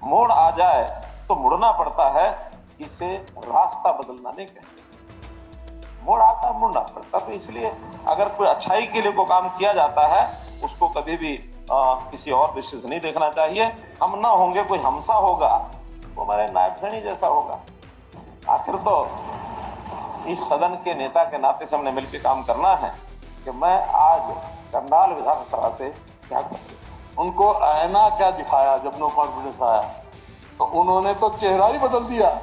मोड़ आ जाए तो मुड़ना पड़ता है, इसे रास्ता बदलना नहीं कहते। मोड़ आता है, मुड़ना पड़ता। तो इसलिए अगर कोई अच्छाई के लिए कोई काम किया जाता है, उसको कभी भी किसी और दृष्टि से नहीं देखना चाहिए। हम ना होंगे, कोई हमसा होगा, वो हमारे नायब सैनी जैसा होगा। आखिर तो इस सदन के नेता के नाते से हमने मिलकर काम करना है कि मैं आज करनाल विधानसभा से क्या करूं। उनको आईना क्या दिखाया जब नो कॉन्फिडेंस आया, तो उन्होंने तो चेहरा ही बदल दिया।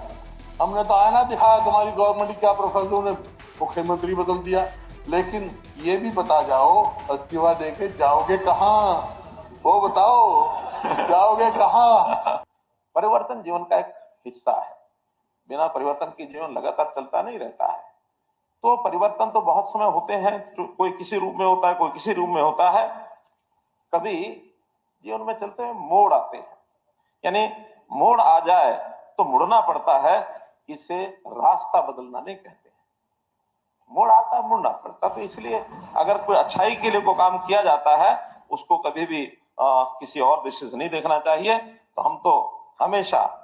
हमने तो आईना दिखाया तुम्हारी गवर्नमेंट क्या प्रोफेसर, उन्होंने मुख्यमंत्री बदल दिया। लेकिन ये भी बता जाओ, इस्तीफा देके जाओगे कहाँ, वो बताओ जाओगे कहाँ। परिवर्तन जीवन का एक हिस्सा है। बिना परिवर्तन के जीवन लगातार चलता नहीं रहता है। तो परिवर्तन तो बहुत समय होते हैं, कोई किसी रूप में होता है, कोई किसी रूप में होता है। कभी जीवन में चलते हुए मोड़ आते हैं, यानी मोड़ आ जाए तो मुड़ना पड़ता है, इसे रास्ता बदलना नहीं कहते। मोड़ आता है, मुड़ना पड़ता। तो इसलिए अगर कोई अच्छाई के लिए कोई काम किया जाता है, उसको कभी भी किसी और दृष्टि से नहीं देखना चाहिए। तो हम तो हमेशा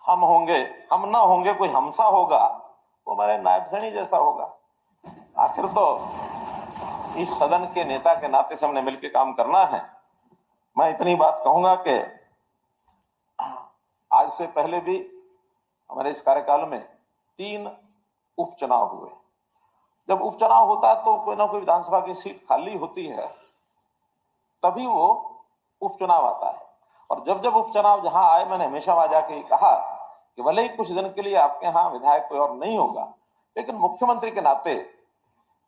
हम होंगे, हम ना होंगे, कोई हमसा होगा, वो हमारे नायब सैनी जैसा होगा। आखिर तो इस सदन के नेता के नाते से हमने मिलकर काम करना है। मैं इतनी बात कहूंगा कि आज से पहले भी हमारे इस कार्यकाल में 3 उपचुनाव हुए। जब उपचुनाव होता है तो कोई ना कोई विधानसभा की सीट खाली होती है, तभी वो उपचुनाव आता है। और जब जब उपचुनाव जहां आए, मैंने हमेशा वहां जाके कहा कि भले ही कुछ दिन के लिए आपके यहाँ विधायक कोई और नहीं होगा, लेकिन मुख्यमंत्री के नाते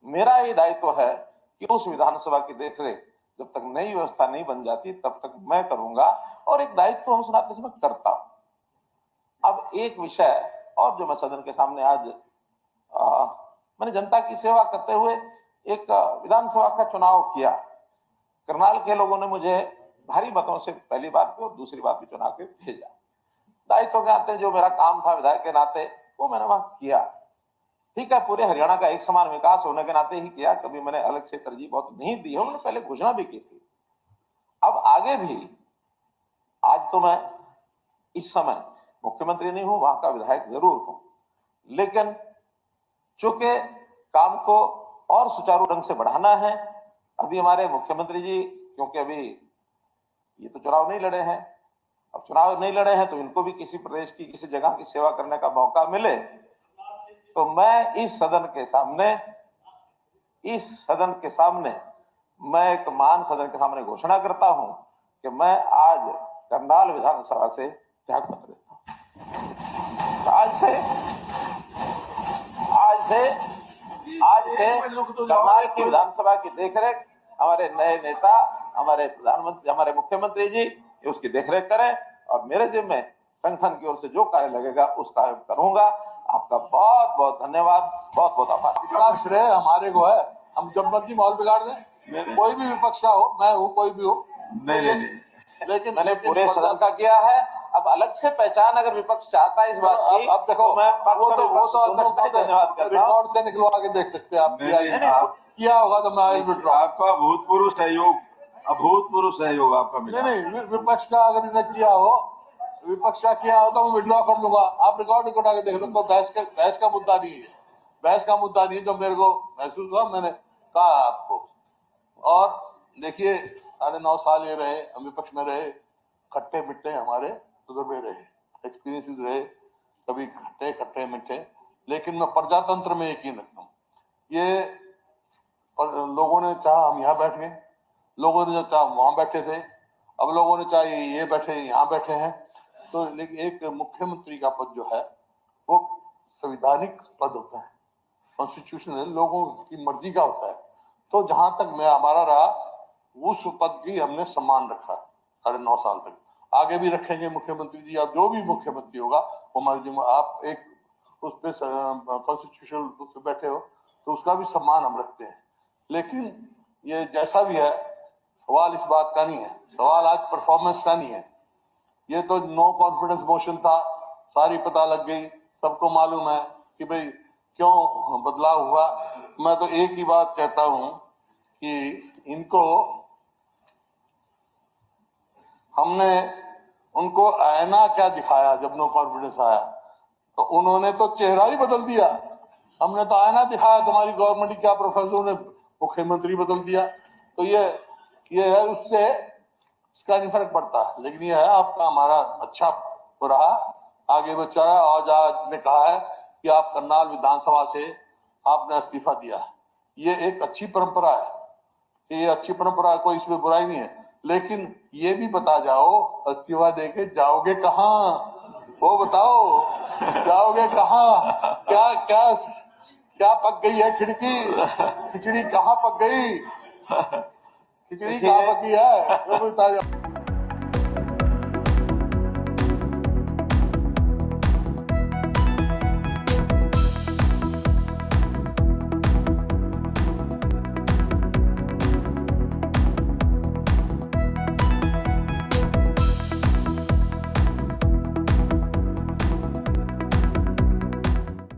मेरा ये दायित्व है कि उस विधानसभा की देखरेख जब तक नई व्यवस्था नहीं बन जाती तब तक मैं करूंगा, और एक दायित्व उस नाते से मैं करता हूं। अब एक विषय और जो मैं सदन के सामने आज मैंने जनता की सेवा करते हुए एक विधानसभा का चुनाव किया। करनाल के लोगों ने मुझे भारी मतों से पहली बार भी और दूसरी बार भी चुनाव के भेजा। दायित्व के नाते जो मेरा काम था विधायक के नाते, वो मैंने वहां किया। ठीक है, पूरे हरियाणा का एक समान विकास होने के नाते ही किया, कभी मैंने अलग से तरजीह बहुत नहीं दी है, मैंने पहले घोषणा भी की थी। अब आगे भी, आज तो मैं इस समय मुख्यमंत्री नहीं हूं, वहां का विधायक जरूर हूं, लेकिन चूंकि काम को और सुचारू ढंग से बढ़ाना है, अभी हमारे मुख्यमंत्री जी, क्योंकि अभी ये तो चुनाव नहीं लड़े हैं, अब चुनाव नहीं लड़े हैं तो इनको भी किसी प्रदेश की किसी जगह की सेवा करने का मौका मिले, तो मैं इस सदन के सामने मैं एक मान सदन के सामने घोषणा करता हूं कि मैं आज करनाल विधानसभा से त्याग पत्र देता हूं। आज से करनाल की विधानसभा की देखरेख हमारे नए नेता, हमारे प्रधानमंत्री, हमारे मुख्यमंत्री जी उसकी देखरेख करें, और मेरे जिम्मे संगठन की ओर से जो कार्य लगेगा उस कार्य करूंगा। आपका बहुत बहुत धन्यवाद, बहुत बहुत आभार। श्रेय हमारे को है, हम जब मर्जी माहौल बिगाड़ दें, कोई भी विपक्ष का हो, मैं हूँ कोई भी हो। नहीं, लेकिन मैंने पूरे सदन का किया है। अब अलग से पहचान अगर विपक्ष चाहता है इस बात की, अब देखो, तो मैं वो तो धन्यवाद करता हूं। रिकॉर्ड से निकलवा के देख सकते हैं आप, किया होगा तो मैं आपका अभूतपूर्व सहयोग आपका मिला। नहीं, विपक्ष का अगर इन्हें किया हो, विपक्ष का किया हो तो मैं विड्रॉ कर लूंगा। आप रिकॉर्ड उठा के देख लो, तो बहस का मुद्दा नहीं है, बहस का मुद्दा नहीं है। जो मेरे को महसूस हुआ मैंने कहा आपको। और देखिए, 9.5 साल ये रहे, हम विपक्ष में रहे, खट्टे मिट्टे हमारे तजुर्बे रहे, एक्सपीरियंसेस रहे, कभी खट्टे मिट्टे, लेकिन मैं प्रजातंत्र में यकीन रखता हूँ। ये लोगों ने चाहा हम यहाँ बैठ गए, लोगों ने चाहा वहां बैठे थे, अब लोगों ने चाहे ये बैठे यहाँ बैठे हैं। तो लेकिन एक मुख्यमंत्री का पद जो है वो संवैधानिक पद होता है, कॉन्स्टिट्यूशनल, लोगों की मर्जी का होता है। तो जहां तक मैं हमारा रहा, उस पद की हमने सम्मान रखा 9.5 साल तक, आगे भी रखेंगे। मुख्यमंत्री जी, आप जो भी मुख्यमंत्री होगा वो हमारे जिम्मे, आप एक उस पे कॉन्स्टिट्यूशनल उस पे बैठे हो तो उसका भी सम्मान हम रखते हैं। लेकिन ये जैसा भी है, सवाल इस बात का नहीं है, सवाल आज परफॉर्मेंस का नहीं है। ये तो नो कॉन्फिडेंस मोशन था, सारी पता लग गई, सबको मालूम है कि भाई क्यों बदलाव हुआ। मैं तो एक ही बात कहता हूं कि इनको हमने उनको आईना क्या दिखाया जब नो कॉन्फिडेंस आया, तो उन्होंने तो चेहरा ही बदल दिया। हमने तो आईना दिखाया तुम्हारी गवर्नमेंट की, क्या प्रोफेसर ने मुख्यमंत्री बदल दिया। तो ये है, उससे इसका नहीं फर्क पड़ता। लेकिन ये है आपका हमारा अच्छा रहा, आगे बढ़ रहा। और आज ने कहा है कि आप करनाल विधानसभा से आपने इस्तीफा दिया, ये एक अच्छी परंपरा है, ये अच्छी परंपरा है, कोई इसमें बुराई नहीं है। लेकिन ये भी बता जाओ इस्तीफा देके जाओगे कहाँ, वो बताओ जाओगे कहाँ? क्या क्या क्या पक गई है खिड़की, खिचड़ी कहाँ पक गई, खिचड़ी कहाँ पकी है, वो बता जाओ।